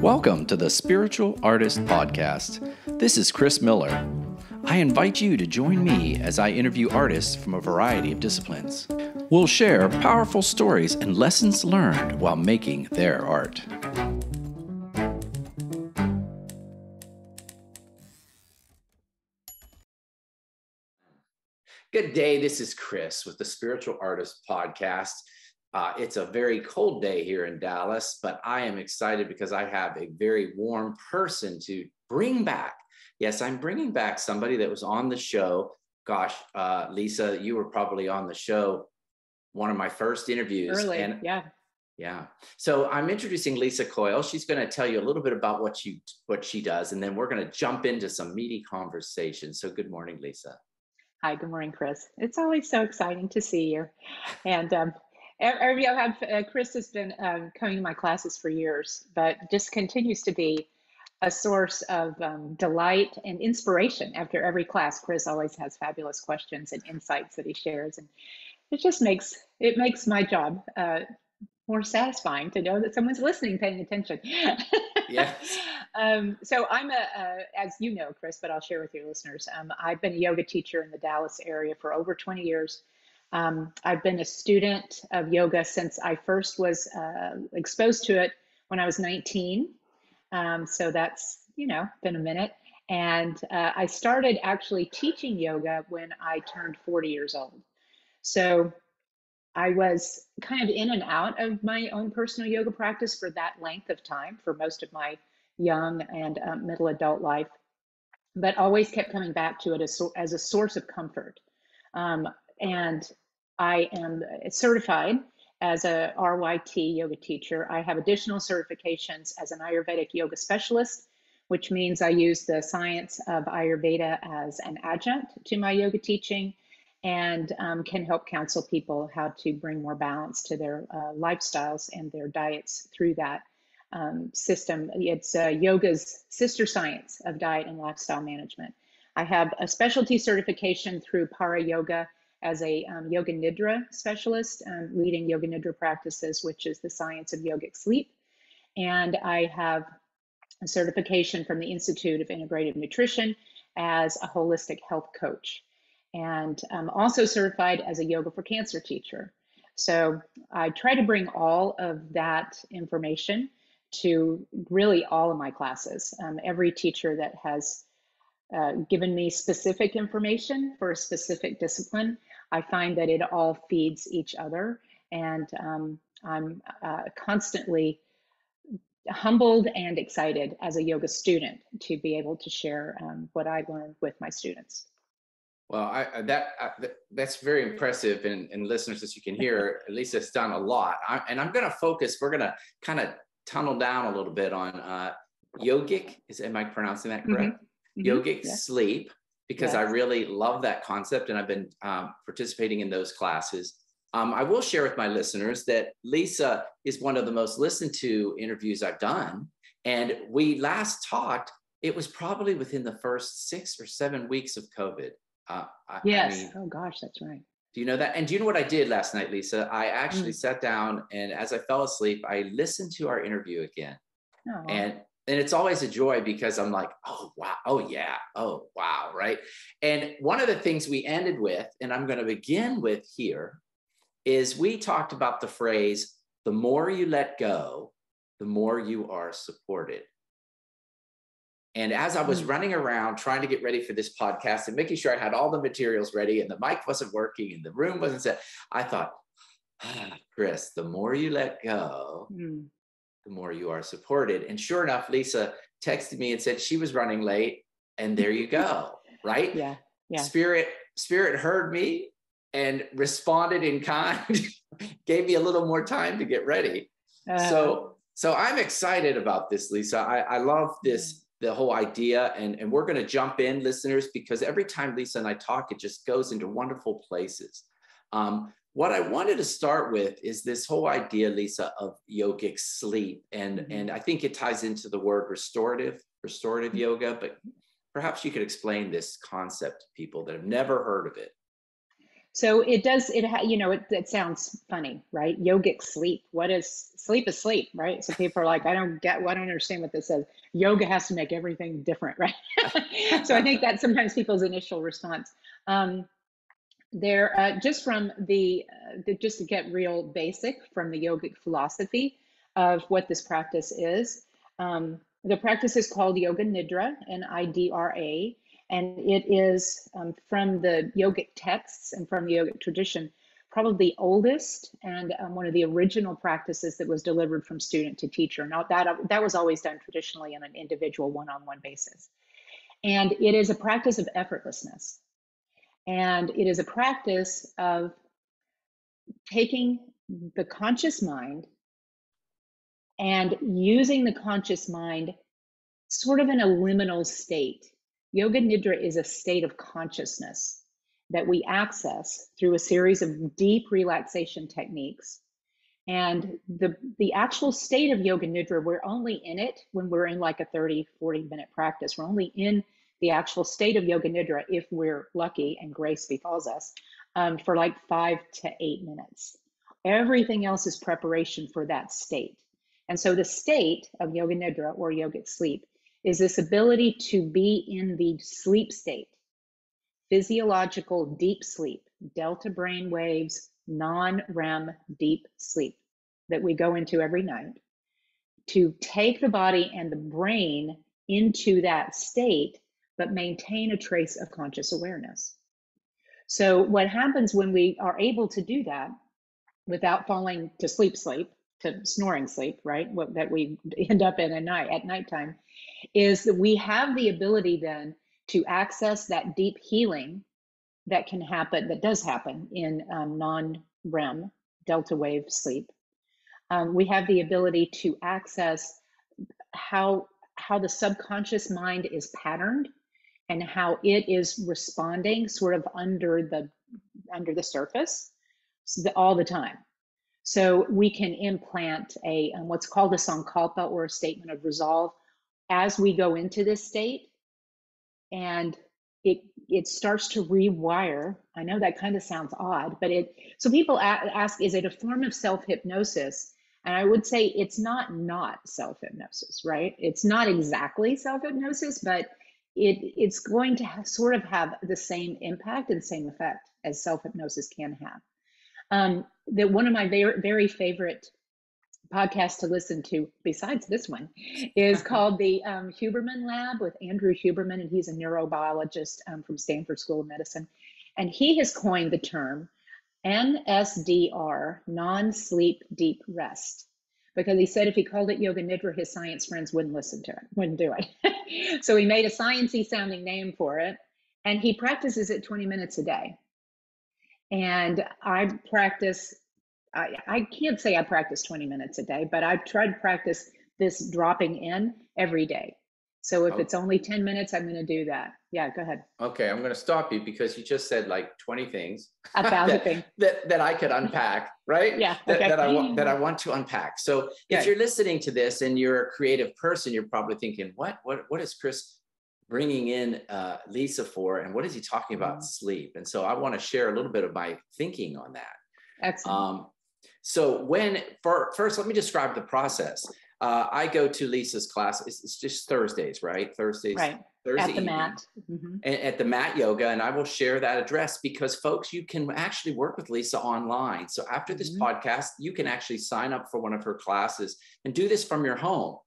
Welcome to the Spiritual Artist Podcast. This is Chris Miller. I invite you to join me as I interview artists from a variety of disciplines. We'll share powerful stories and lessons learned while making their art. Good day, this is Chris with the Spiritual Artist Podcast. It's a very cold day here in Dallas, but I am excited because I have a very warm person to bring back. Yes, I'm bringing back somebody that was on the show. Gosh, Lisa, you were probably on the show, one of my first interviews. Early, yeah. Yeah. So I'm introducing Lisa Coyle. She's going to tell you a little bit about what she does, and then we're going to jump into some meaty conversation. So good morning, Lisa. Hi, good morning, Chris. It's always so exciting to see you. And Chris has been coming to my classes for years, but just continues to be a source of delight and inspiration after every class. Chris always has fabulous questions and insights that he shares, and it makes my job more satisfying to know that someone's listening, paying attention. Yes. So I'm as you know, Chris, but I'll share with your listeners. I've been a yoga teacher in the Dallas area for over 20 years. I've been a student of yoga since I first was exposed to it when I was 19. So that's, been a minute. And I started actually teaching yoga when I turned 40 years old. So I was kind of in and out of my own personal yoga practice for that length of time for most of my young and middle adult life, but always kept coming back to it as a source of comfort. And I am certified as a RYT yoga teacher. I have additional certifications as an Ayurvedic yoga specialist, which means I use the science of Ayurveda as an adjunct to my yoga teaching, and can help counsel people how to bring more balance to their lifestyles and their diets through that system. It's yoga's sister science of diet and lifestyle management. I have a specialty certification through Para Yoga as a Yoga Nidra specialist, leading Yoga Nidra practices, which is the science of yogic sleep. And I have a certification from the Institute of Integrative Nutrition as a holistic health coach. And I'm also certified as a yoga for cancer teacher. So I try to bring all of that information to really all of my classes. Every teacher that has given me specific information for a specific discipline, I find that it all feeds each other. And I'm constantly humbled and excited as a yoga student to be able to share what I learned with my students. Well, that's very impressive, and listeners, as you can hear, Lisa's done a lot. I'm going to focus. We're going to kind of tunnel down a little bit on yogic. Am I pronouncing that correct? Mm-hmm. Yogic sleep, because I really love that concept, and I've been participating in those classes. I will share with my listeners that Lisa is one of the most listened to interviews I've done, and we last talked. It was probably within the first 6 or 7 weeks of COVID. Yes. Oh gosh, that's right. Do you know that? And do you know what I did last night, Lisa? I actually sat down, and as I fell asleep, I listened to our interview again. Oh. And it's always a joy because I'm like, oh, wow. Oh, yeah. Oh, wow. Right. And one of the things we ended with, and I'm going to begin with here, is we talked about the phrase, the more you let go, the more you are supported. And as I was running around trying to get ready for this podcast and making sure I had all the materials ready and the mic wasn't working and the room wasn't set, I thought, Chris, the more you let go, the more you are supported. And sure enough, Lisa texted me and said she was running late, and there you go, right? Yeah. Spirit heard me and responded in kind, gave me a little more time to get ready. So I'm excited about this, Lisa. I love this. The whole idea, and we're going to jump in, listeners, because every time Lisa and I talk, it just goes into wonderful places. What I wanted to start with is this whole idea, Lisa, of yogic sleep, and I think it ties into the word restorative yoga, but perhaps you could explain this concept to people that have never heard of it. So it does, it sounds funny, right? Yogic sleep. What is sleep is sleep, right? So people are like, I don't understand what this is. Yoga has to make everything different, right? So I think that's sometimes people's initial response. Just from just to get real basic from the yogic philosophy of what this practice is. The practice is called Yoga Nidra, Nidra, and it is from the yogic texts and from the yogic tradition, probably the oldest and one of the original practices that was delivered from student to teacher. Now that was always done traditionally on an individual one-on-one basis. And it is a practice of effortlessness. And it is a practice of taking the conscious mind and using the conscious mind sort of in a liminal state. Yoga Nidra is a state of consciousness that we access through a series of deep relaxation techniques. And the actual state of Yoga Nidra, we're only in it when we're in like a 30, 40-minute practice. We're only in the actual state of Yoga Nidra, if we're lucky and grace befalls us, for like 5 to 8 minutes. Everything else is preparation for that state. And so the state of Yoga Nidra or yogic sleep is this ability to be in the sleep state, physiological deep sleep, delta brain waves, non-REM deep sleep that we go into every night, to take the body and the brain into that state, but maintain a trace of conscious awareness. So what happens when we are able to do that without falling to sleep, to snoring sleep, right? That we end up in at nighttime, is that we have the ability then to access that deep healing that can happen, that does happen in non-REM delta wave sleep. We have the ability to access how the subconscious mind is patterned and how it is responding sort of under the surface all the time. So we can implant a what's called a sankalpa, or a statement of resolve, as we go into this state, and it starts to rewire. I know that kind of sounds odd, but so people ask, is it a form of self-hypnosis? And I would say it's not self-hypnosis, right? It's not exactly self-hypnosis, but it's going to sort of have the same impact and same effect as self-hypnosis can have. That one of my very, very favorite podcasts to listen to, besides this one, is called the Huberman Lab with Andrew Huberman, and he's a neurobiologist from Stanford School of Medicine. And he has coined the term NSDR, non-sleep deep rest, because he said if he called it Yoga Nidra, his science friends wouldn't listen to it, wouldn't do it. So he made a sciencey sounding name for it, and he practices it 20 minutes a day. And I can't say I practice 20 minutes a day, but I try to practice this dropping in every day. So if it's only 10 minutes, I'm going to do that. Yeah, go ahead. Okay, I'm going to stop you because you just said like 20 things 1,000 things that I could unpack, right? Yeah. Okay. That I want to unpack. So if you're listening to this and you're a creative person, you're probably thinking, what is Chris bringing in Lisa for, and what is he talking about sleep? And so I want to share a little bit of my thinking on that. Excellent. So first, let me describe the process. I go to Lisa's class. It's just Thursdays, right? Thursday at the evening, mat. at the mat yoga. And I will share that address because folks, you can actually work with Lisa online. So after this podcast, you can actually sign up for one of her classes and do this from your home.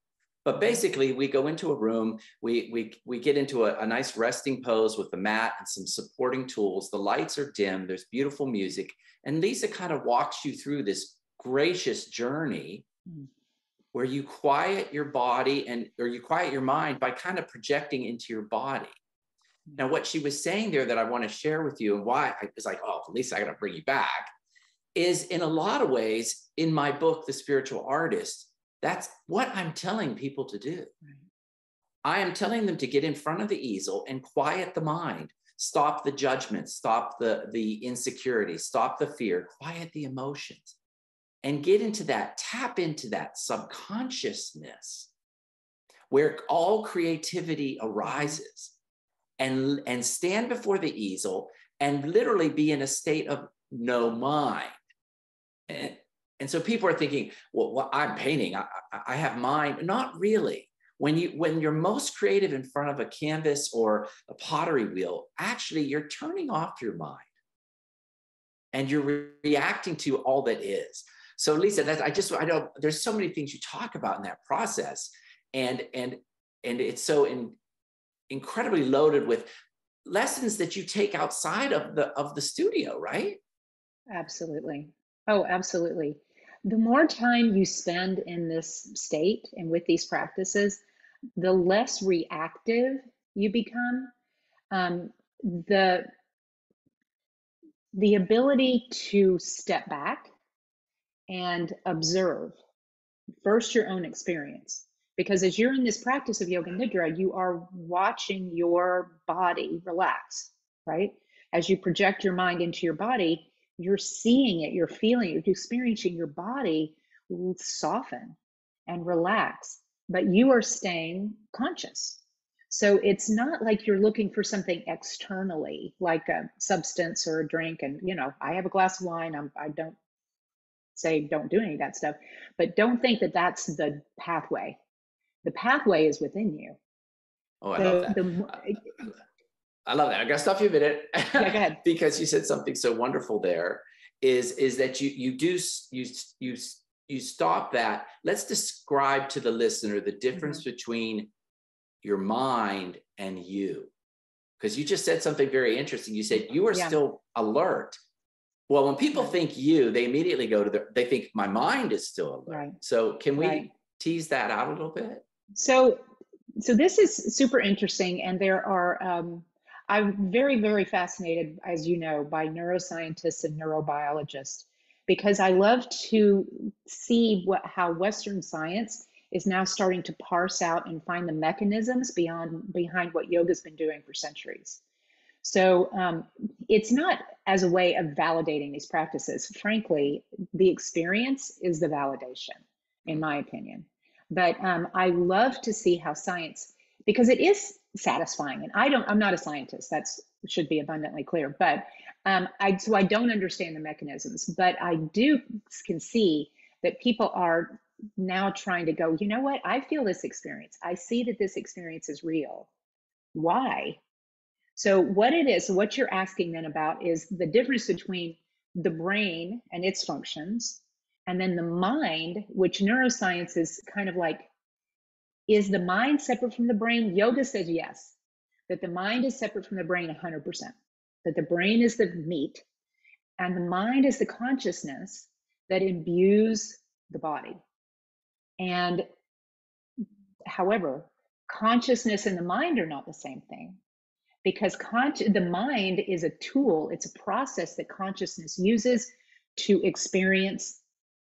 But basically, we go into a room, we get into a nice resting pose with the mat and some supporting tools. The lights are dim, there's beautiful music. And Lisa kind of walks you through this gracious journey where you quiet your body or you quiet your mind by kind of projecting into your body. Now, what she was saying there that I want to share with you, and why I was like, oh, Lisa, I got to bring you back, is in a lot of ways in my book, The Spiritual Artist, that's what I'm telling people to do. I am telling them to get in front of the easel and quiet the mind, stop the judgment, stop the insecurity, stop the fear, quiet the emotions, and get into that, tap into that subconsciousness where all creativity arises, and stand before the easel and literally be in a state of no mind. And so people are thinking, well, I'm painting, I have mind. Not really. When you're most creative in front of a canvas or a pottery wheel, actually you're turning off your mind and you're reacting to all that is. So Lisa, I know there's so many things you talk about in that process, and it's so incredibly loaded with lessons that you take outside of the studio, right? Absolutely. Oh, absolutely. The more time you spend in this state and with these practices, the less reactive you become. The ability to step back and observe first your own experience, because as you're in this practice of yoga nidra, you are watching your body relax, right? As you project your mind into your body, you're seeing it, you're feeling it, you're experiencing your body soften and relax, but you are staying conscious. So it's not like you're looking for something externally, like a substance or a drink. And, I have a glass of wine. I don't say don't do any of that stuff, but don't think that that's the pathway. The pathway is within you. Oh, I love that. I love that. I got to stop you a minute. Yeah, go ahead. Because you said something so wonderful there, is that you stop that. Let's describe to the listener the difference between your mind and you, because you just said something very interesting. You said you are still alert. Well, when people think you, they immediately go to they think my mind is still alert. Right. So can we tease that out a little bit? So this is super interesting. And there are, I'm very, very fascinated, as you know, by neuroscientists and neurobiologists, because I love to see how Western science is now starting to parse out and find the mechanisms behind what yoga's been doing for centuries. So it's not as a way of validating these practices. Frankly, the experience is the validation, in my opinion. But I love to see how science, because it is satisfying. And I'm not a scientist. That should be abundantly clear. But so I don't understand the mechanisms. But I can see that people are now trying to go, you know what? I feel this experience. I see that this experience is real. Why? So what it is, what you're asking then about is the difference between the brain and its functions, and then the mind, which neuroscience is kind of like, is the mind separate from the brain? Yoga says yes, that the mind is separate from the brain 100%, that the brain is the meat, and the mind is the consciousness that imbues the body. And however, consciousness and the mind are not the same thing, because the mind is a tool. It's a process that consciousness uses to experience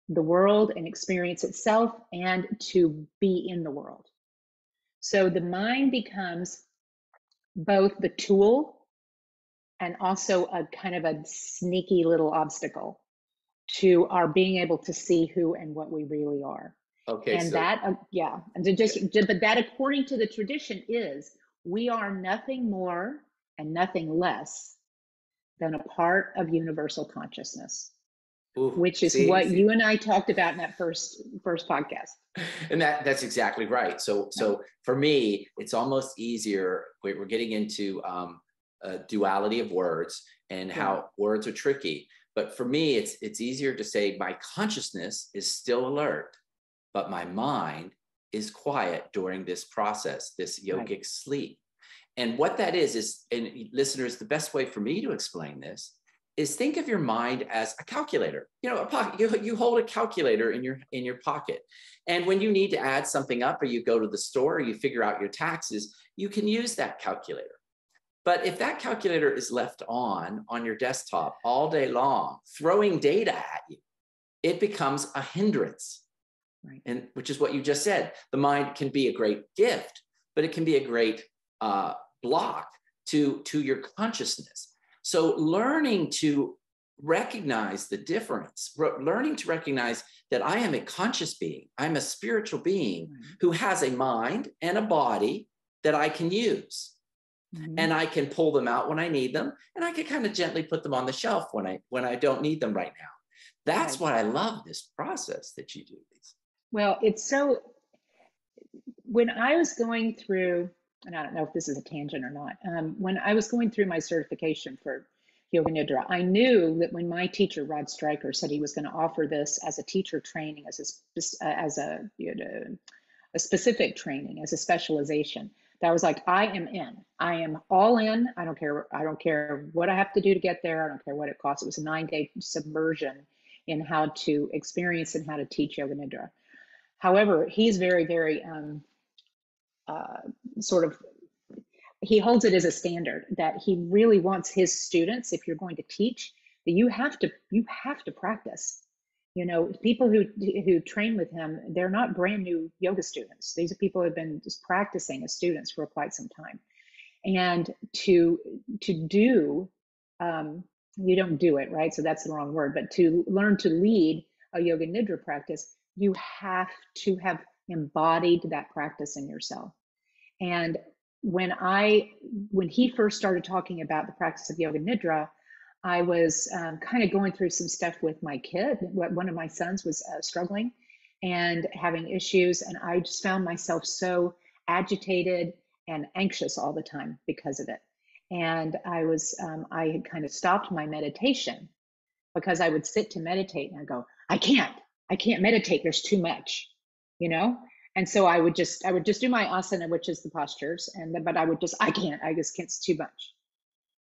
the world and experience itself and to be in the world. So the mind becomes both the tool and also a kind of a sneaky little obstacle to our being able to see who and what we really are. Okay. And but that, according to the tradition, is we are nothing more and nothing less than a part of universal consciousness. Ooh, which is what you and I talked about in that first podcast. And that's exactly right. So for me, it's almost easier. We're getting into duality of words and how words are tricky. But for me, it's easier to say my consciousness is still alert, but my mind is quiet during this process, this yogic sleep. And what that is, and listeners, the best way for me to explain this is think of your mind as a calculator. A pocket. You hold a calculator in your pocket, and when you need to add something up, or you go to the store, or you figure out your taxes, you can use that calculator. But if that calculator is left on your desktop all day long, throwing data at you, it becomes a hindrance. Right. And which is what you just said. The mind can be a great gift, but it can be a great block to your consciousness. So learning to recognize the difference, learning to recognize that I am a conscious being, I'm a spiritual being who has a mind and a body that I can use. Mm-hmm. And I can pull them out when I need them, and I can kind of gently put them on the shelf when I don't need them right now. That's Right. why I love this process that you do, Lisa. Well, it's so, when I was going through, and I don't know if this is a tangent or not, when I was going through my certification for Yoga Nidra, I knew that when my teacher, Rod Stryker, said he was going to offer this as a teacher training, as a specific training, as a specialization, that I was like, I am in. I am all in. I don't care. I don't care what I have to do to get there. I don't care what it costs. It was a 9-day submersion in how to experience and how to teach Yoga Nidra. However, he's very, very sort of, he holds it as a standard that he really wants his students, if you're going to teach, that you have to practice. You know, people who train with him, they're not brand new yoga students. These are people who have been just practicing as students for quite some time. And to do, you don't do it, right? So that's the wrong word, but to learn to lead a yoga nidra practice, you have to have embodied that practice in yourself. And when he first started talking about the practice of yoga nidra, I was kind of going through some stuff with my kid. One of my sons was struggling and having issues, and I just found myself so agitated and anxious all the time because of it. And I had kind of stopped my meditation, because I would sit to meditate and I go, I can't meditate. There's too much, you know? And so I would just do my asana, which is the postures. But I just can't, it's too much.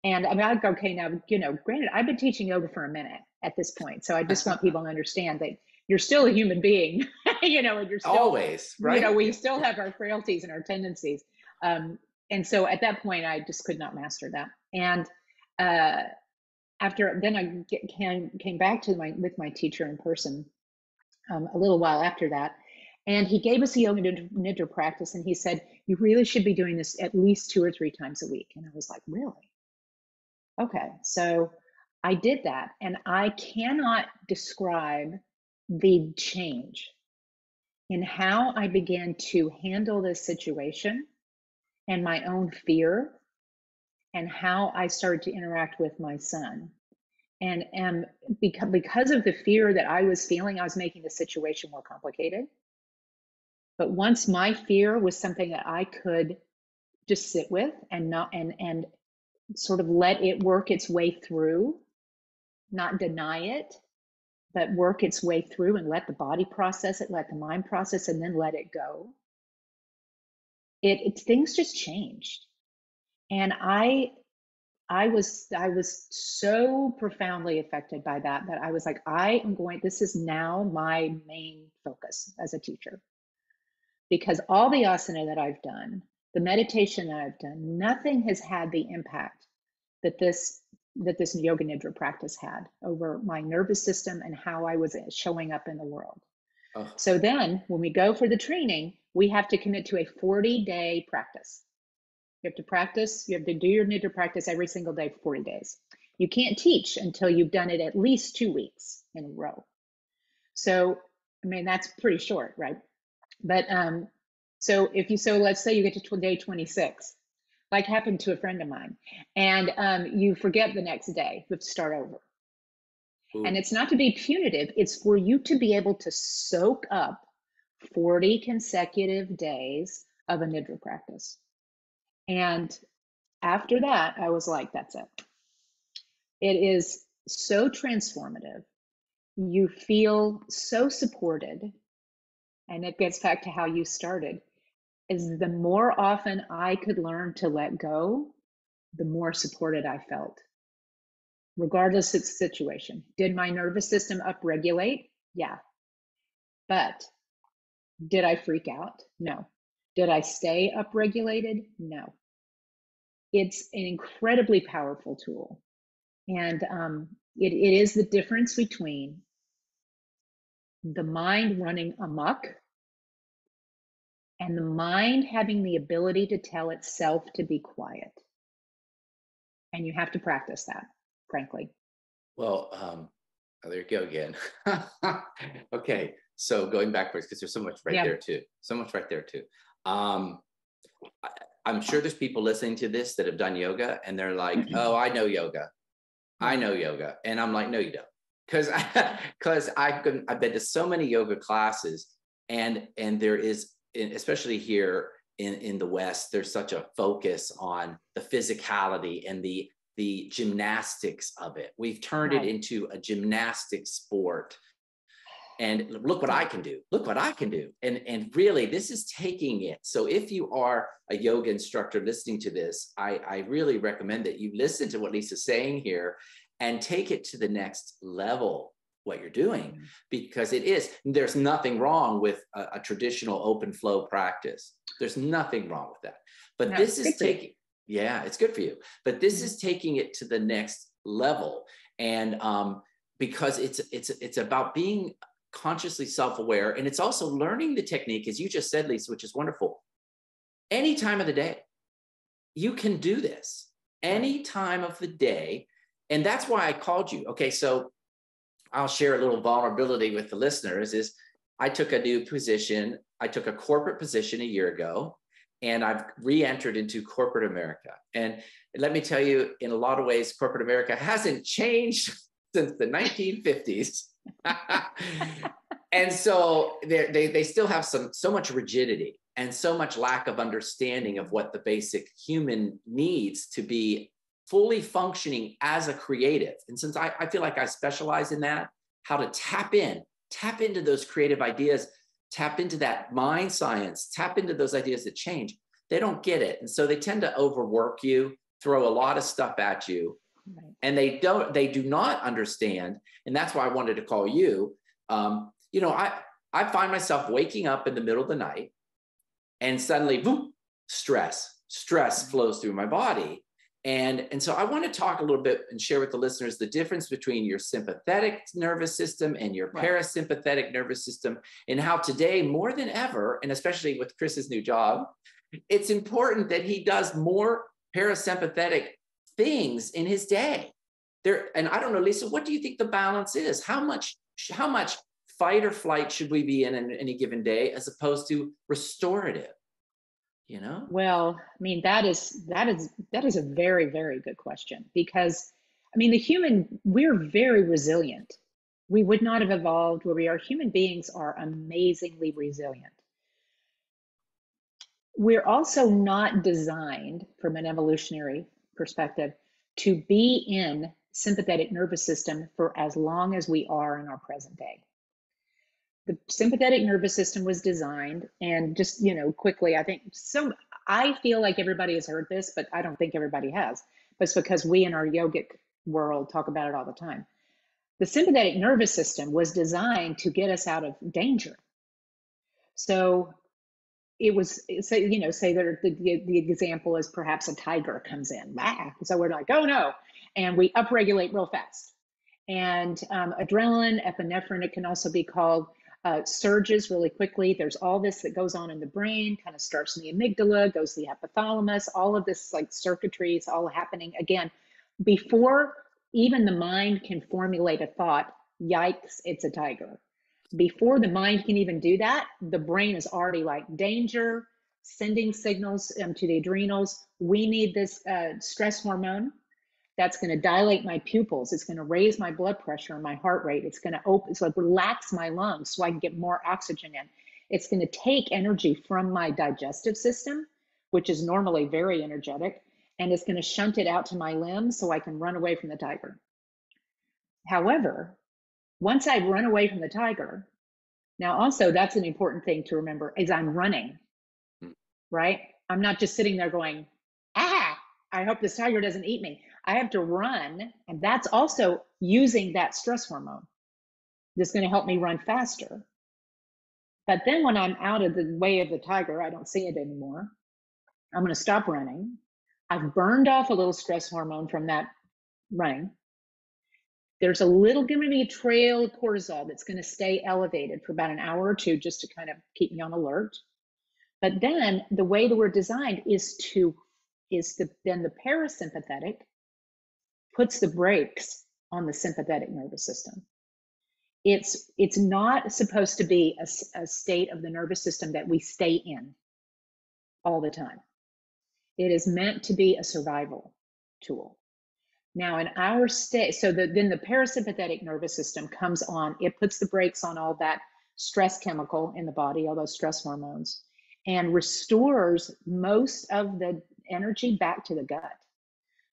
And I mean, I'd go, okay, now, you know, granted, I've been teaching yoga for a minute at this point. So I just want people to understand that you're still a human being, you know, and you're still, always, right? You know, we still have our frailties and our tendencies. And so at that point, I just could not master that. And then I came back to with my teacher in person a little while after that. And he gave us a yoga nidra practice. And he said, you really should be doing this at least 2 or 3 times a week. And I was like, really? Okay. So I did that. And I cannot describe the change in how I began to handle this situation and my own fear, and how I started to interact with my son. And because of the fear that I was feeling, I was making the situation more complicated. But once my fear was something that I could just sit with and not and sort of let it work its way through, not deny it, but work its way through and let the body process it, let the mind process, and then let it go. Things just changed. And I was so profoundly affected by that I was like, this is now my main focus as a teacher. Because all the asana that I've done, the meditation that I've done, nothing has had the impact that this yoga nidra practice had over my nervous system and how I was showing up in the world. Oh. So then when we go for the training, we have to commit to a 40-day practice. You have to practice, you have to do your nidra practice every single day for 40 days. You can't teach until you've done it at least 2 weeks in a row. So, I mean, that's pretty short, right? But so let's say you get to day 26, like happened to a friend of mine, and you forget the next day, you have to start over. Ooh. And it's not to be punitive, it's for you to be able to soak up 40 consecutive days of a nidra practice. And after that, I was like, that's it. It is so transformative. You feel so supported. And it gets back to how you started, is the more often I could learn to let go, the more supported I felt, regardless of the situation. Did my nervous system upregulate? Yeah. But did I freak out? No. Did I stay upregulated? No. It's an incredibly powerful tool. And it is the difference between the mind running amok and the mind having the ability to tell itself to be quiet. And you have to practice that, frankly. Well, there you go again. Okay, so going backwards, because there's so much right there too. So much right there too. I'm sure there's people listening to this that have done yoga and they're like, oh, I know yoga. I know yoga. And I'm like, no, you don't. Because I've been to so many yoga classes, and there is, especially here in the West, there's such a focus on the physicality and the gymnastics of it. We've turned it into a gymnastic sport. And look what I can do. Look what I can do. And really, this is taking it. So if you are a yoga instructor listening to this, I really recommend that you listen to what Lisa's saying here and take it to the next level, what you're doing, because there's nothing wrong with a traditional open flow practice. There's nothing wrong with that. But this is taking, it's good for you. But this is taking it to the next level. And because it's about being consciously self-aware, and it's also learning the technique, as you just said, Lisa, which is wonderful. Any time of the day, you can do this. Any time of the day. And that's why I called you. Okay, so I'll share a little vulnerability with the listeners. Is I took a new position. I took a corporate position a year ago, and I've re-entered into corporate America. And let me tell you, in a lot of ways, corporate America hasn't changed since the 1950s. And so they still have so much rigidity and so much lack of understanding of what the basic human needs to be fully functioning as a creative. And since I feel like I specialize in that, how to tap into those creative ideas, tap into that mind science, tap into those ideas that change, they don't get it. And so they tend to overwork you, throw a lot of stuff at you. Right. And they do not understand. And that's why I wanted to call you. I find myself waking up in the middle of the night and suddenly, boom, stress flows through my body. And so I want to talk a little bit and share with the listeners the difference between your sympathetic nervous system and your parasympathetic nervous system, and how today, more than ever, and especially with Chris's new job, it's important that he does more parasympathetic things in his day. And I don't know, Lisa, what do you think the balance is? How much fight or flight should we be in any given day, as opposed to restorative? Well, I mean, that is a very, very good question, because I mean, we're very resilient. We would not have evolved where we are. Human beings are amazingly resilient. We're also not designed, from an evolutionary perspective, to be in sympathetic nervous system for as long as we are in our present day. The sympathetic nervous system was designed, and just, quickly, I feel like everybody has heard this, but I don't think everybody has. But it's because we in our yogic world talk about it all the time. The sympathetic nervous system was designed to get us out of danger. So it was, say that the example is perhaps a tiger comes in. So we're like, oh no. And we upregulate real fast. And adrenaline, epinephrine, it can also be called, surges really quickly. There's all this that goes on in the brain, kind of starts in the amygdala, goes to the hypothalamus, all of this like circuitry is all happening again before even the mind can formulate a thought. Yikes, it's a tiger. Before the mind can even do that, the brain is already like danger, sending signals to the adrenals. We need this stress hormone that's going to dilate my pupils. It's going to raise my blood pressure and my heart rate. It's going to relax my lungs so I can get more oxygen in. It's going to take energy from my digestive system, which is normally very energetic, and it's going to shunt it out to my limbs so I can run away from the tiger. However, once I run away from the tiger, now also that's an important thing to remember, is I'm running, right? I'm not just sitting there going, I hope this tiger doesn't eat me. I have to run, and that's also using that stress hormone that's going to help me run faster. But then when I'm out of the way of the tiger, I don't see it anymore. I'm going to stop running. I've burned off a little stress hormone from that running. There's going to be a trail of cortisol that's going to stay elevated for about an hour or two just to kind of keep me on alert. But then the way that we're designed is then the parasympathetic puts the brakes on the sympathetic nervous system. It's not supposed to be a state of the nervous system that we stay in all the time. It is meant to be a survival tool. Now, in our state, so then the parasympathetic nervous system comes on, it puts the brakes on all that stress chemical in the body, all those stress hormones, and restores most of the energy back to the gut.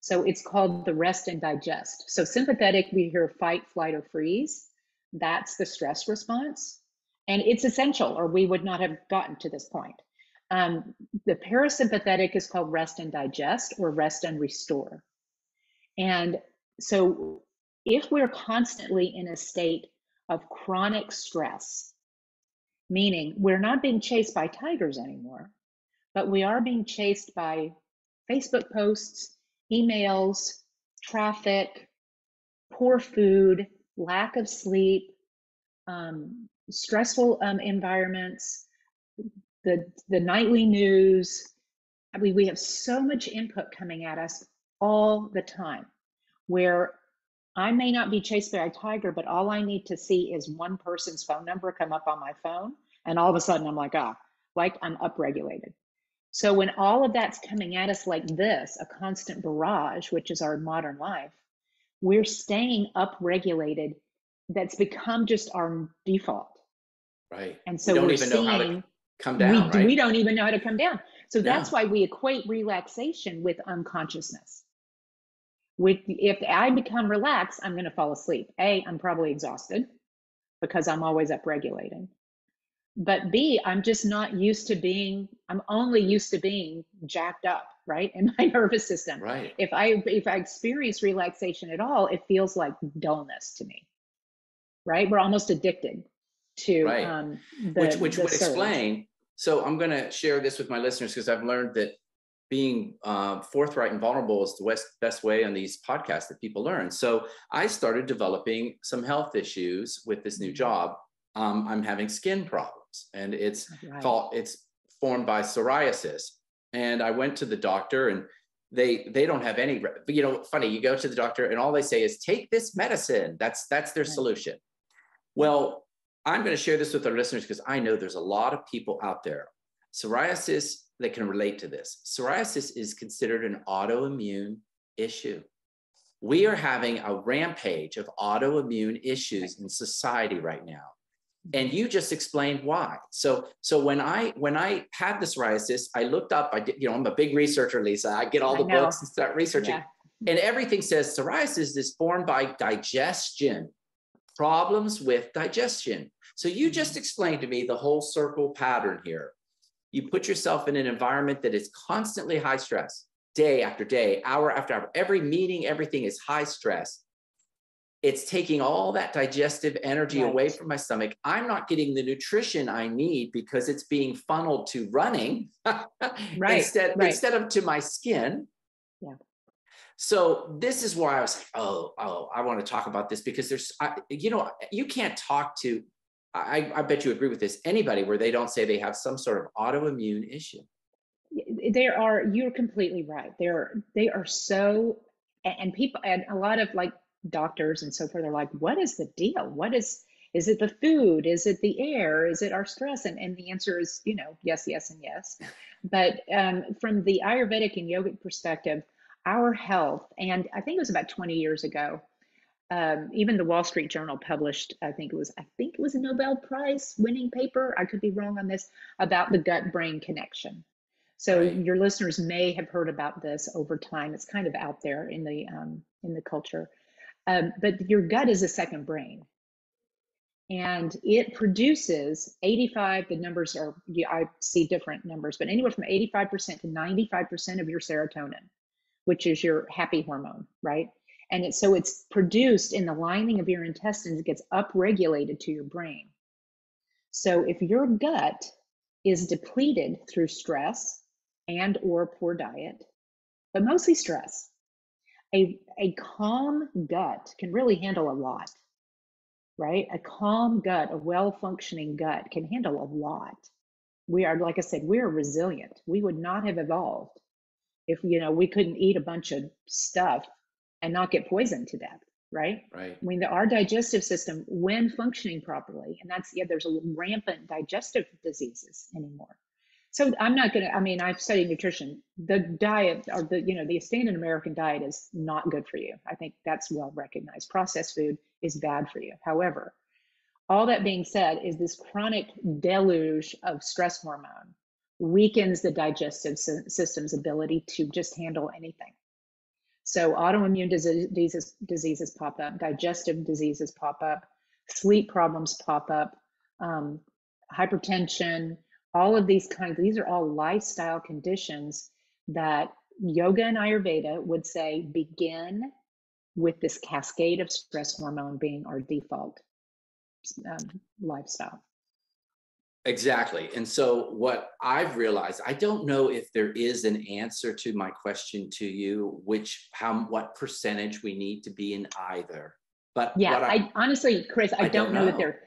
So it's called the rest and digest. So sympathetic, we hear fight, flight, or freeze. That's the stress response. And it's essential, or we would not have gotten to this point. The parasympathetic is called rest and digest, or rest and restore. And so if we're constantly in a state of chronic stress, meaning we're not being chased by tigers anymore, but we are being chased by Facebook posts, emails, traffic, poor food, lack of sleep, stressful environments, the nightly news. I mean, we have so much input coming at us all the time, where I may not be chased by a tiger, but all I need to see is one person's phone number come up on my phone, and all of a sudden I'm like, like I'm upregulated. So when all of that's coming at us like this, a constant barrage, which is our modern life, we're staying upregulated. That's become just our default. Right. And so we don't even know how to come down, right? We don't even know how to come down. So that's No. why we equate relaxation with unconsciousness. If I become relaxed, I'm going to fall asleep. A, I'm probably exhausted because I'm always upregulating. But B, I'm just not used to being, I'm only used to being jacked up, right, in my nervous system. Right. If I experience relaxation at all, it feels like dullness to me, right? We're almost addicted to right. Which would surge. explain. So I'm going to share this with my listeners, because I've learned that being forthright and vulnerable is the best way on these podcasts that people learn. So I started developing some health issues with this new job. I'm having skin problems, and it's formed by psoriasis. And I went to the doctor, and they don't have any, funny, you go to the doctor and all they say is take this medicine. That's their solution. Well, I'm going to share this with our listeners because I know there's a lot of people out there, psoriasis, that can relate to this. Psoriasis is considered an autoimmune issue. We are having a rampage of autoimmune issues in society right now. And you just explained why. So when I had the psoriasis, I looked up, I'm a big researcher, Lisa. I get all the books and start researching. Yeah. And everything says psoriasis is formed by digestion, problems with digestion. So you just explained to me the whole circle pattern here. You put yourself in an environment that is constantly high stress, day after day, hour after hour. Every meeting, everything is high stress. It's taking all that digestive energy away from my stomach. I'm not getting the nutrition I need because it's being funneled to running instead of to my skin. Yeah. So this is why I was like, I want to talk about this, because you can't talk to, I bet you agree with this, anybody where they don't say they have some sort of autoimmune issue. You're completely right. They are so, and people, and a lot of like doctors and so forth are like, what is the deal? Is it the food? Is it the air? Is it our stress? And the answer is, yes, yes, and yes. But from the Ayurvedic and yogic perspective, our health, and I think it was about 20 years ago, even the Wall Street Journal published, I think it was a Nobel Prize winning paper, I could be wrong on this, about the gut-brain connection. So your listeners may have heard about this over time. It's kind of out there in the culture. But your gut is a second brain. And it produces 85, the numbers are, I see different numbers, but anywhere from 85% to 95% of your serotonin, which is your happy hormone, right? And it's produced in the lining of your intestines. It gets upregulated to your brain. So if your gut is depleted through stress and or poor diet, but mostly stress, a calm gut can really handle a lot, right? A calm gut, a well-functioning gut can handle a lot. We are, like I said, we're resilient. We would not have evolved if, we couldn't eat a bunch of stuff and not get poisoned to death, right? Right. I mean, our digestive system, when functioning properly, and there's a rampant digestive diseases anymore. So I'm not going to, I mean, I've studied nutrition. The diet or the standard American diet is not good for you. I think that's well recognized. Processed food is bad for you. However, all that being said, is this chronic deluge of stress hormone weakens the digestive system's ability to just handle anything. So autoimmune diseases pop up, digestive diseases pop up, sleep problems pop up, hypertension, all of these are all lifestyle conditions that yoga and Ayurveda would say begin with this cascade of stress hormone being our default lifestyle. Exactly. And so what I've realized, I don't know if there is an answer to my question to you, what percentage we need to be in either. But yeah, I honestly, Chris, I don't know that there,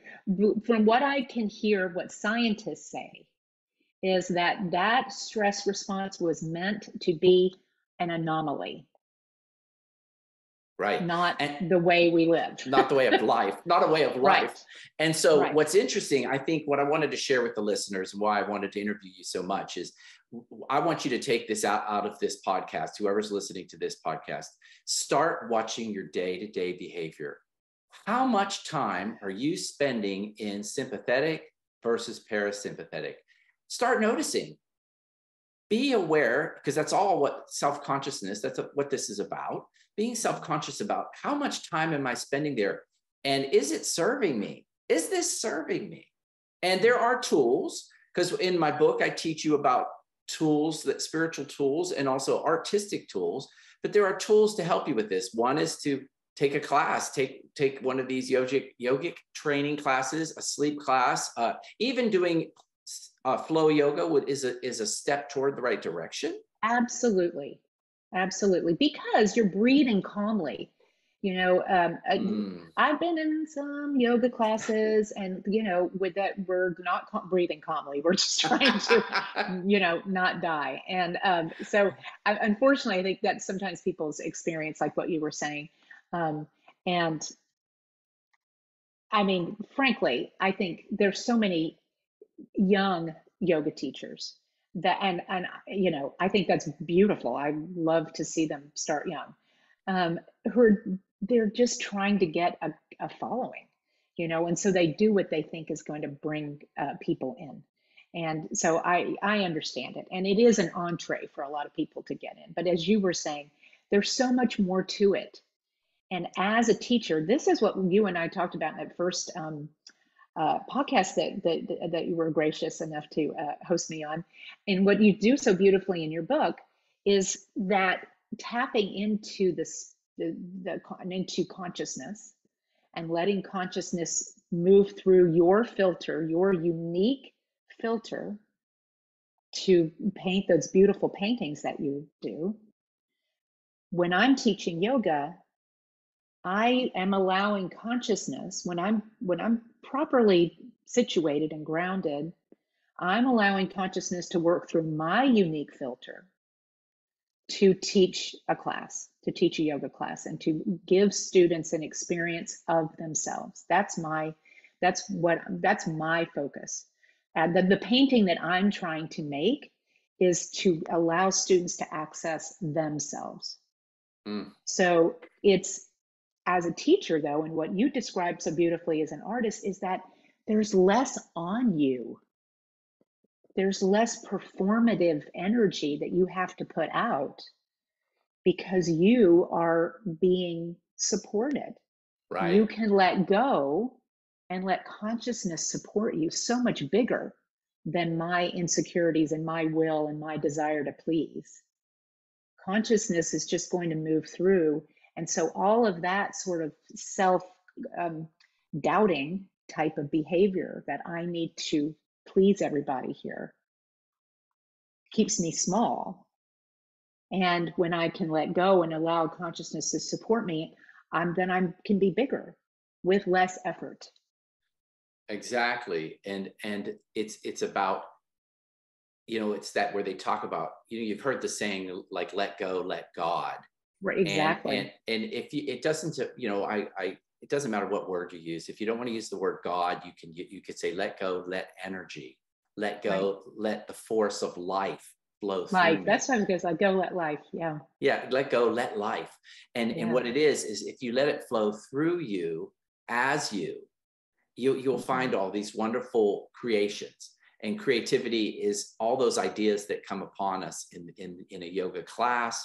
from what I can hear, what scientists say is that stress response was meant to be an anomaly. Right. Not the way we live. Not the way of life, not a way of life. Right. And so what's interesting, I think what I wanted to share with the listeners and why I wanted to interview you so much is I want you to take this out of this podcast, whoever's listening to this podcast, start watching your day-to-day behavior. How much time are you spending in sympathetic versus parasympathetic? Start noticing. Be aware, because that's all what self-consciousness, that's what this is about. Being self-conscious about how much time am I spending there? And is it serving me? Is this serving me? And there are tools, because in my book, I teach you about tools, that spiritual tools and also artistic tools, but there are tools to help you with this. One is to take a class, take one of these yogic training classes, a sleep class, even doing flow yoga is a step toward the right direction. Absolutely. Absolutely. Because you're breathing calmly. I've been in some yoga classes and, with that, we're not breathing calmly. We're just trying to, not die. And unfortunately, I think that's sometimes people's experience, like what you were saying. And I mean, frankly, I think there's so many young yoga teachers and I think that's beautiful. I love to see them start young, they're just trying to get a following, and so they do what they think is going to bring people in. And so I understand it, and it is an entree for a lot of people to get in. But as you were saying, there's so much more to it. And as a teacher, this is what you and I talked about in that first podcast that you were gracious enough to host me on. And what you do so beautifully in your book is that tapping into into consciousness and letting consciousness move through your filter, your unique filter, to paint those beautiful paintings that you do. When I'm teaching yoga, I am allowing consciousness, when I'm properly situated and grounded, I'm allowing consciousness to work through my unique filter to teach a class, to teach a yoga class, and to give students an experience of themselves. That's my focus. And the painting that I'm trying to make is to allow students to access themselves. So it's, as a teacher though, and what you described so beautifully as an artist, is that there's less on you. There's less performative energy that you have to put out because you are being supported. Right. You can let go and let consciousness support you, so much bigger than my insecurities and my will and my desire to please. Consciousness is just going to move through. And so all of that sort of self-doubting type of behavior that I need to please everybody here keeps me small. And when I can let go and allow consciousness to support me, I can be bigger with less effort. Exactly. And it's about, it's that where they talk about, you've heard the saying, like, let go, let God. Right. Exactly. And if it doesn't, it doesn't matter what word you use. If you don't want to use the word God, you could say, let go, let energy. let Right. go, let the force of life flow through Life. me. That's what I was like, go let life. Yeah. Yeah, let go, let life. And Yeah. what it is if you let it flow through you as you'll find all these wonderful creations. And creativity is all those ideas that come upon us in a yoga class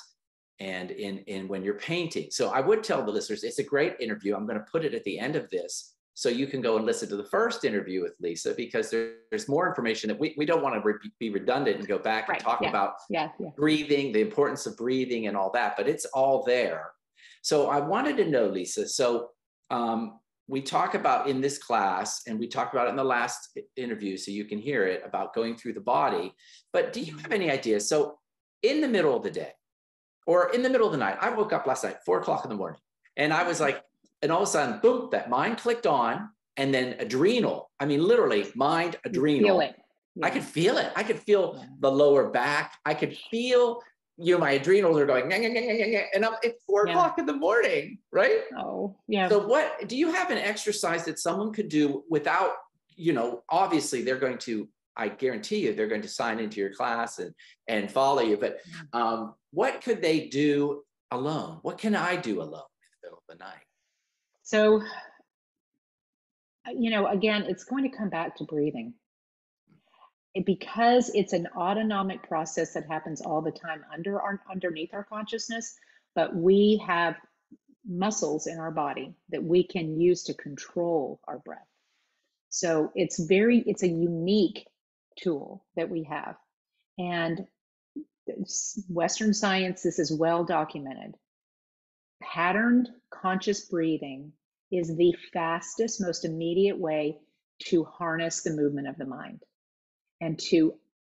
and in when you're painting. So I would tell the listeners, it's a great interview. I'm going to put it at the end of this so you can go and listen to the first interview with Lisa, because there's more information that we don't want to be redundant and go back and talk about breathing, the importance of breathing and all that, but it's all there. So I wanted to know, Lisa, so we talk about in this class, and we talked about it in the last interview, so you can hear it, about going through the body. But do you have any ideas? So in the middle of the day or in the middle of the night, I woke up last night, 4 o'clock in the morning, and I was like, and all of a sudden, boom, that mind clicked on, and then adrenal, I mean, literally mind, adrenal. Feel it. Yeah. I could feel it. I could feel the lower back. I could feel, my adrenals are going, and it's 4 o'clock in the morning, right? Oh, yeah. So what, do you have an exercise that someone could do without, obviously they're going to, I guarantee you, they're going to sign into your class and follow you, but what could they do alone? What can I do alone in the middle of the night? So, again, it's going to come back to breathing. Because it's an autonomic process that happens all the time underneath our consciousness, but we have muscles in our body that we can use to control our breath. So it's a unique tool that we have. And Western science, this is well documented. Patterned conscious breathing is the fastest, most immediate way to harness the movement of the mind and to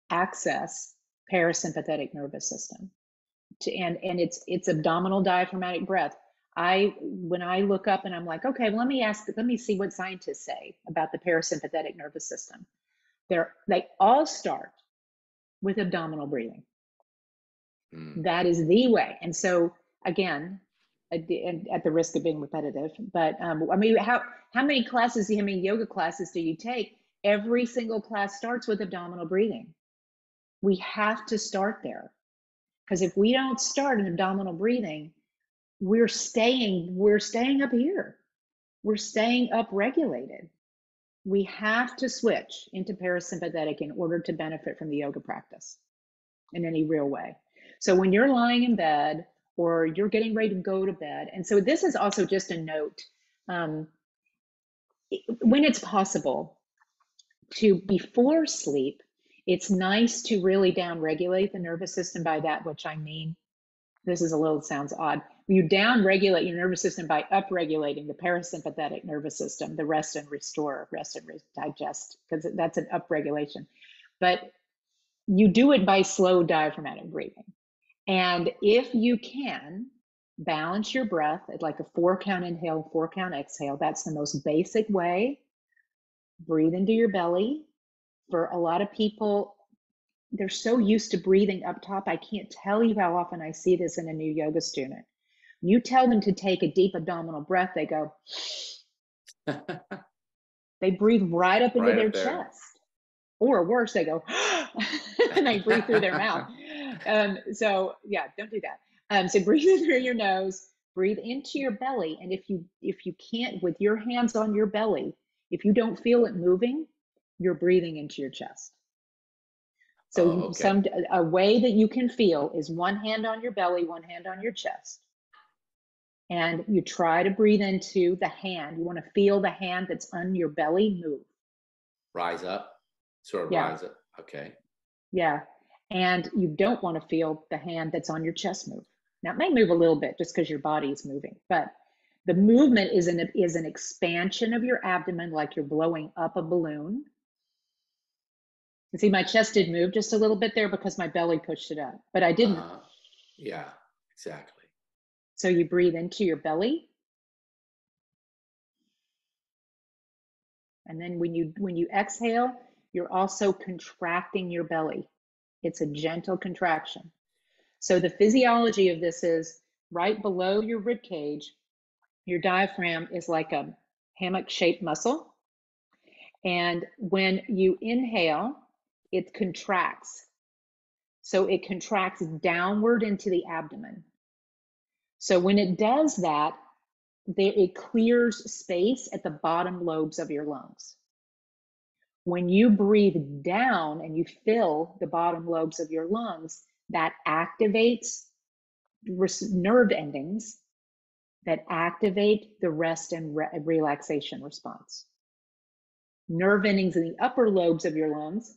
access parasympathetic nervous system. And it's abdominal diaphragmatic breath. When I look up and I'm like, okay, let me see what scientists say about the parasympathetic nervous system. They all start with abdominal breathing. That is the way. And so again, at the risk of being repetitive, but I mean, how many yoga classes do you take? Every single class starts with abdominal breathing. We have to start there, because if we don't start in abdominal breathing, we're staying up here. We're staying up regulated. We have to switch into parasympathetic in order to benefit from the yoga practice in any real way. So when you're lying in bed or you're getting ready to go to bed, and so this is also just a note, when it's possible, before sleep, it's nice to really down-regulate the nervous system. By that, which I mean, sounds odd. You down-regulate your nervous system by up-regulating the parasympathetic nervous system, the rest and restore, digest, because that's an up-regulation. But you do it by slow diaphragmatic breathing. And if you can, balance your breath at like a 4-count inhale, 4-count exhale. That's the most basic way. Breathe into your belly. For a lot of people, they're so used to breathing up top. I can't tell you how often I see this in a new yoga student. You tell them to take a deep abdominal breath, they go, they breathe right up into their chest. Or worse, they go, and they breathe through their mouth. So yeah, don't do that. So breathe through your nose, breathe into your belly. And if you can't, with your hands on your belly, if you don't feel it moving, you're breathing into your chest. So a way that you can feel is one hand on your belly, one hand on your chest. And you try to breathe into the hand. You want to feel the hand that's on your belly move. Rise up. Sort of rise up. Okay. Yeah. And you don't want to feel the hand that's on your chest move. Now it may move a little bit just because your body is moving, but the movement is an expansion of your abdomen, like you're blowing up a balloon. You see, my chest did move just a little bit there because my belly pushed it up, but I didn't. Yeah, exactly. So you breathe into your belly. And then when you exhale, you're also contracting your belly. It's a gentle contraction. So the physiology of this is right below your rib cage, your diaphragm is like a hammock-shaped muscle. And when you inhale, it contracts. So it contracts downward into the abdomen. So when it does that, it clears space at the bottom lobes of your lungs. When you breathe down and you fill the bottom lobes of your lungs, that activates nerve endings that activate the rest and relaxation response. Nerve endings in the upper lobes of your lungs,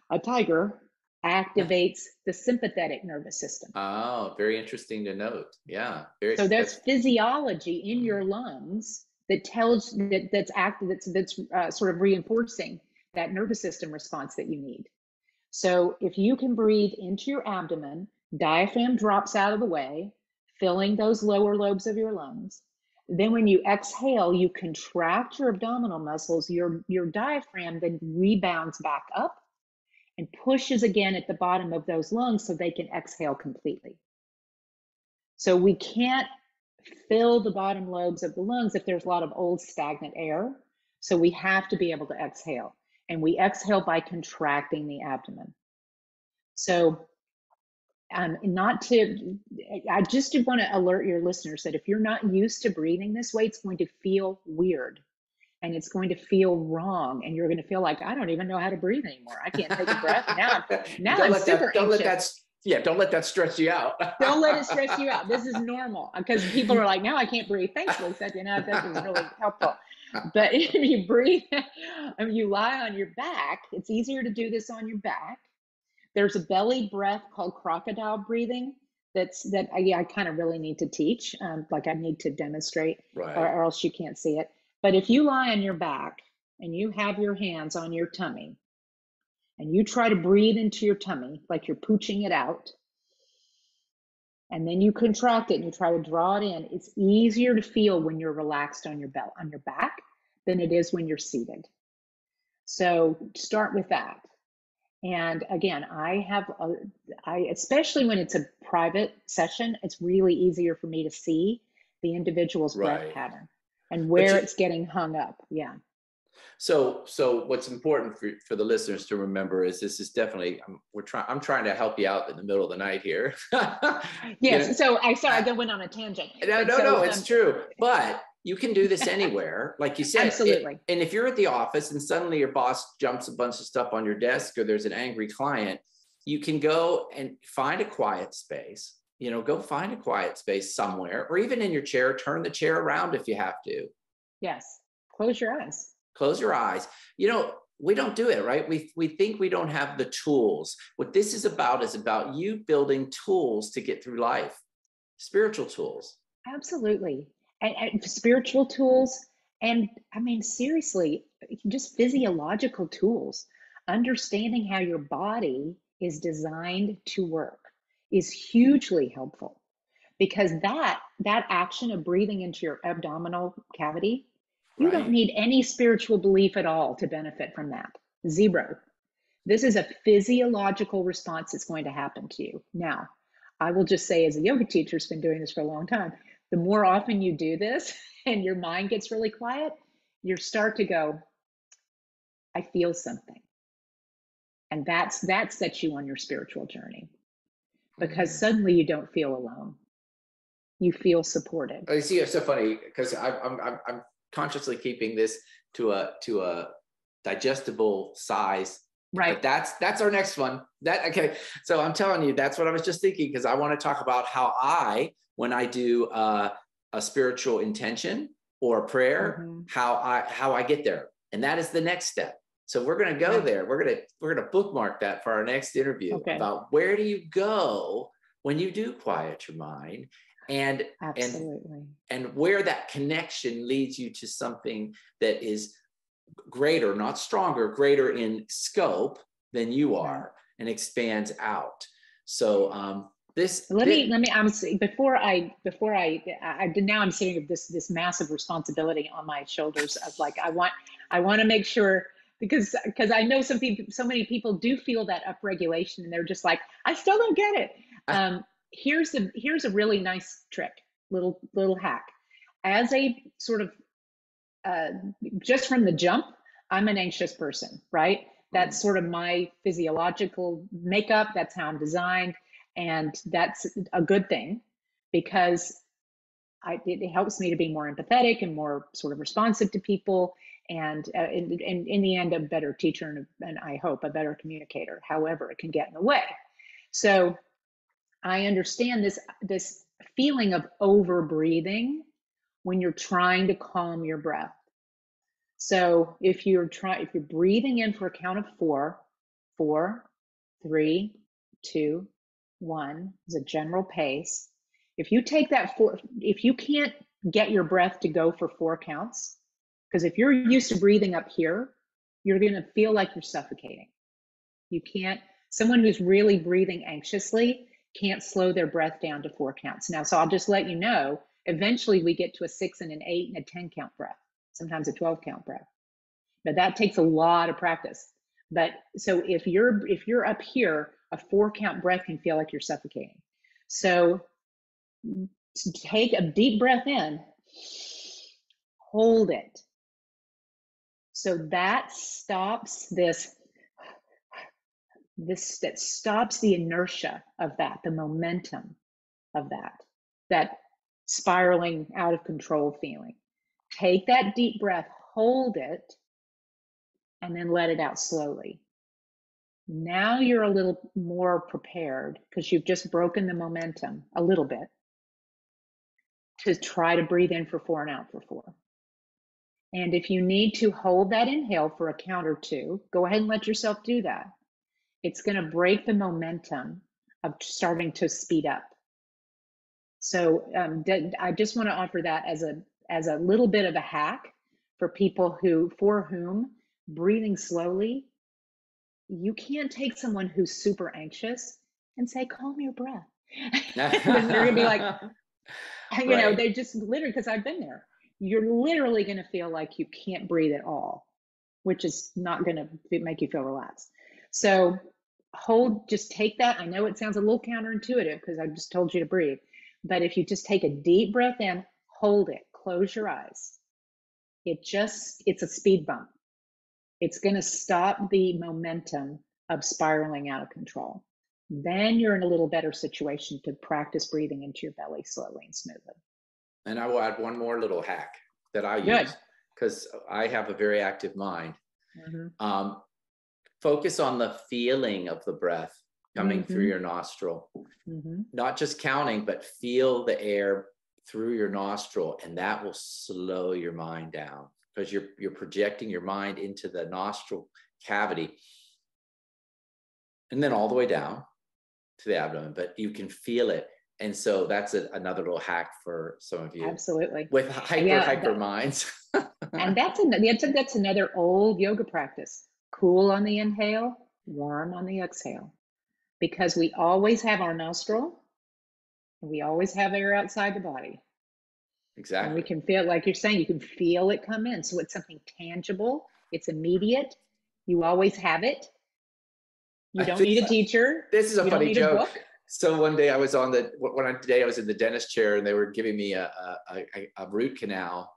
a tiger, activates the sympathetic nervous system. Oh, very interesting to note. Yeah. So there's physiology in your lungs that tells that's sort of reinforcing that nervous system response that you need. So if you can breathe into your abdomen, diaphragm drops out of the way, filling those lower lobes of your lungs. Then when you exhale, you contract your abdominal muscles, your diaphragm then rebounds back up and pushes again at the bottom of those lungs so they can exhale completely. So we can't fill the bottom lobes of the lungs if there's a lot of old stagnant air. So we have to be able to exhale. And we exhale by contracting the abdomen. So I just did want to alert your listeners that if you're not used to breathing this way, it's going to feel weird. And it's going to feel wrong, and you're going to feel like, I don't even know how to breathe anymore. I can't take a breath. Now I'm super anxious. Don't let that stress you out. Don't let it stress you out. This is normal, because people are like, now I can't breathe. Thanks, Lisa. That was really helpful. But if you breathe, if you lie on your back, it's easier to do this on your back. There's a belly breath called crocodile breathing that I kind of really need to teach. Like I need to demonstrate, right, or else you can't see it. But if you lie on your back and you have your hands on your tummy and you try to breathe into your tummy like you're pooching it out, and then you contract it and you try to draw it in, it's easier to feel when you're relaxed on your back than it is when you're seated. So start with that. And again, especially when it's a private session, it's really easier for me to see the individual's breath pattern and where it's getting hung up. Yeah. So what's important for the listeners to remember is this is definitely, I'm trying to help you out in the middle of the night here. Yes. So I went on a tangent. No, it's true. But you can do this anywhere, like you said. Absolutely. And if you're at the office and suddenly your boss jumps a bunch of stuff on your desk, or there's an angry client, you can go and find a quiet space. Go find a quiet space somewhere, or even in your chair, turn the chair around if you have to. Yes. Close your eyes. Close your eyes. We don't do it, right? We think we don't have the tools. What this is about you building tools to get through life, spiritual tools. Absolutely. And spiritual tools. And I mean, seriously, just physiological tools. Understanding how your body is designed to work is hugely helpful, because that action of breathing into your abdominal cavity, you don't need any spiritual belief at all to benefit from that. Zero. This is a physiological response that's going to happen to you. Now, I will just say, as a yoga teacher who's been doing this for a long time, the more often you do this and your mind gets really quiet, you start to go, I feel something. And that sets you on your spiritual journey, because suddenly you don't feel alone. You feel supported. You see, it's so funny, because I'm consciously keeping this to a digestible size. Right. But that's our next one. Okay. So I'm telling you, that's what I was just thinking, because I want to talk about how when I do a spiritual intention or a prayer, how I get there. And that is the next step. So we're going to go there. We're going to bookmark that for our next interview about where do you go when you do quiet your mind, and where that connection leads you to something that is greater, not stronger, greater in scope than you are, and expands out. So now I'm sitting with this massive responsibility on my shoulders of like, I want to make sure, because I know so many people do feel that upregulation, and they're just like, I still don't get it. Here's a really nice trick, little hack. As a sort of just from the jump, I'm an anxious person, right? That's sort of my physiological makeup. That's how I'm designed. And that's a good thing because it helps me to be more empathetic and more sort of responsive to people. And in the end, a better teacher and I hope a better communicator. However, it can get in the way. So I understand this feeling of over breathing when you're trying to calm your breath. So if you're breathing in for a count of 4, 4, 3, 2, 1 is a general pace. If you take that if you can't get your breath to go for 4 counts, because if you're used to breathing up here, you're going to feel like you're suffocating. You can't, someone who's really breathing anxiously can't slow their breath down to 4 counts. Now, so I'll just let you know, eventually we get to a 6 and an 8 and a 10 count breath, sometimes a 12 count breath. But that takes a lot of practice. But so if you're up here, a 4 count breath can feel like you're suffocating. So take a deep breath in, hold it. So that stops that stops the inertia of that, the momentum of that spiraling out of control feeling. Take that deep breath, hold it, and then let it out slowly. Now you're a little more prepared because you've just broken the momentum a little bit to try to breathe in for 4 and out for 4. And if you need to hold that inhale for a count or 2, go ahead and let yourself do that. It's going to break the momentum of starting to speed up. So I just want to offer that as a little bit of a hack for people for whom breathing slowly, you can't take someone who's super anxious and say, calm your breath. They're going to be like, you know, they just literally, because I've been there, you're literally going to feel like you can't breathe at all, which is not going to make you feel relaxed. So just take that. I know it sounds a little counterintuitive because I just told you to breathe, but if you just take a deep breath in, hold it, close your eyes. It's a speed bump. It's going to stop the momentum of spiraling out of control. Then you're in a little better situation to practice breathing into your belly slowly and smoothly. And I will add one more little hack that I use because I have a very active mind. Mm-hmm. Focus on the feeling of the breath coming mm-hmm. through your nostril, mm-hmm. not just counting, but feel the air through your nostril, and that will slow your mind down because you're projecting your mind into the nostril cavity and then all the way down to the abdomen, but you can feel it. And so that's another little hack for some of you. Absolutely. With hyper minds. And that's another old yoga practice. Cool on the inhale, warm on the exhale. Because we always have our nostril, and we always have air outside the body. Exactly. And we can feel, like you're saying, you can feel it come in. So it's something tangible. It's immediate. You always have it. You don't need a teacher. This is a funny joke. So one day I was I was in the dentist chair and they were giving me a root canal,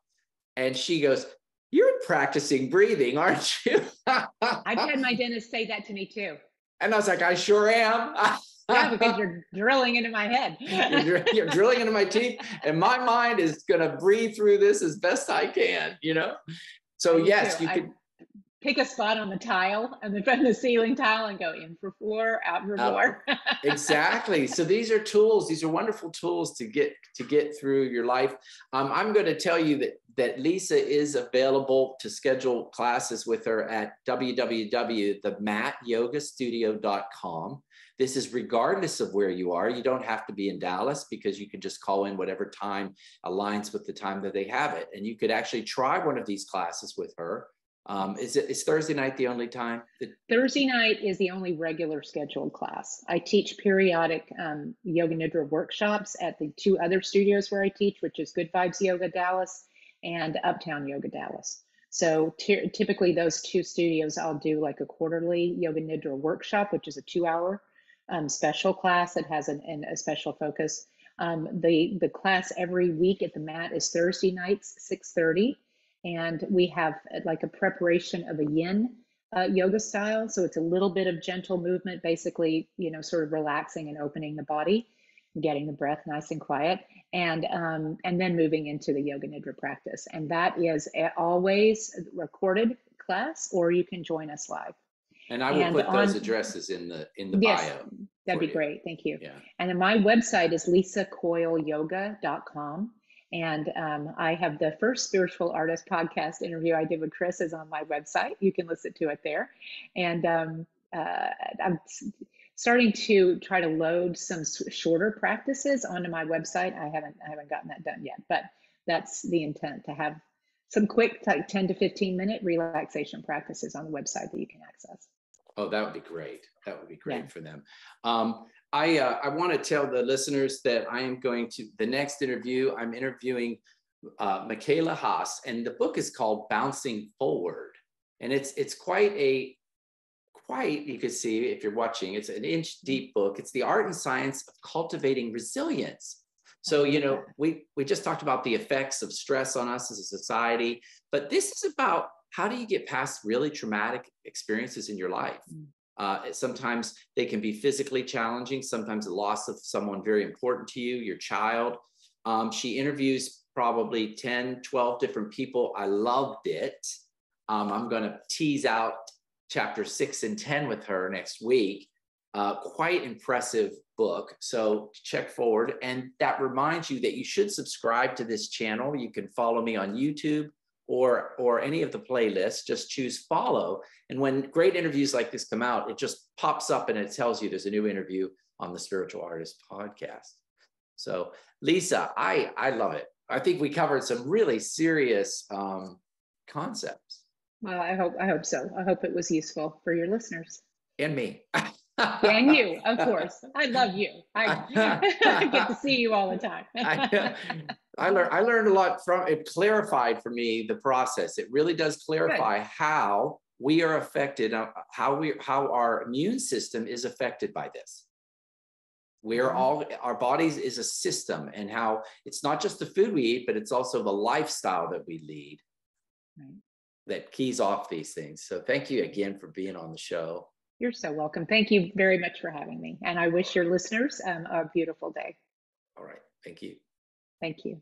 and she goes, "You're practicing breathing, aren't you?" I've had my dentist say that to me too. And I was like, "I sure am." Yeah, because you're drilling into my head. You're drilling into my teeth, and my mind is going to breathe through this as best I can, you know? So yes, you could pick a spot on the tile and then from the ceiling tile and go in for 4, out for 4. Exactly. So these are tools. These are wonderful tools to get through your life. I'm going to tell you that Lisa is available to schedule classes with her at www.thematyogastudio.com. This is regardless of where you are. You don't have to be in Dallas because you can just call in whatever time aligns with the time that they have it. And you could actually try one of these classes with her. Is Thursday night the only time? Thursday night is the only regular scheduled class. I teach periodic Yoga Nidra workshops at the 2 other studios where I teach, which is Good Vibes Yoga Dallas and Uptown Yoga Dallas. So typically those 2 studios, I'll do like a quarterly Yoga Nidra workshop, which is a 2-hour special class that has a special focus. The class every week at the mat is Thursday nights, 6:30. And we have like a preparation of a yin yoga style. So it's a little bit of gentle movement, basically, sort of relaxing and opening the body, getting the breath nice and quiet, and then moving into the yoga nidra practice. And that is always a recorded class, or you can join us live. And I will put those addresses in the yes, bio. That'd be great. Thank you. Yeah. And then my website is lisacoyleyoga.com. And I have the first spiritual artist podcast interview I did with Chris is on my website. You can listen to it there. And I'm starting to try to load some shorter practices onto my website. I haven't gotten that done yet, but that's the intent, to have some quick, like 10 to 15 minute relaxation practices on the website that you can access. Oh, that would be great. That would be great for them. I want to tell the listeners that I am going to, the next interview, I'm interviewing Michaela Haas, and the book is called Bouncing Forward. And it's quite, you can see if you're watching, it's an inch deep book. It's the art and science of cultivating resilience. So, we just talked about the effects of stress on us as a society, but this is about how do you get past really traumatic experiences in your life? Sometimes they can be physically challenging, sometimes the loss of someone very important to you, your child. She interviews probably 10, 12 different people. I loved it. I'm going to tease out chapter 6 and 10 with her next week. Quite impressive book. So check forward. And that reminds you that you should subscribe to this channel. You can follow me on YouTube or any of the playlists. Just choose follow. And when great interviews like this come out, it just pops up and it tells you there's a new interview on the Spiritual Artist podcast. So Lisa, I love it. I think we covered some really serious concepts. Well, I hope so. I hope it was useful for your listeners. And me. And you, of course. I love you. I get to see you all the time. I learned a lot from it. Clarified for me the process. It really does clarify how we are affected, how our immune system is affected by this. Our bodies is a system, and how it's not just the food we eat, but it's also the lifestyle that we lead that keys off these things. So thank you again for being on the show. You're so welcome. Thank you very much for having me. And I wish your listeners a beautiful day. All right. Thank you. Thank you.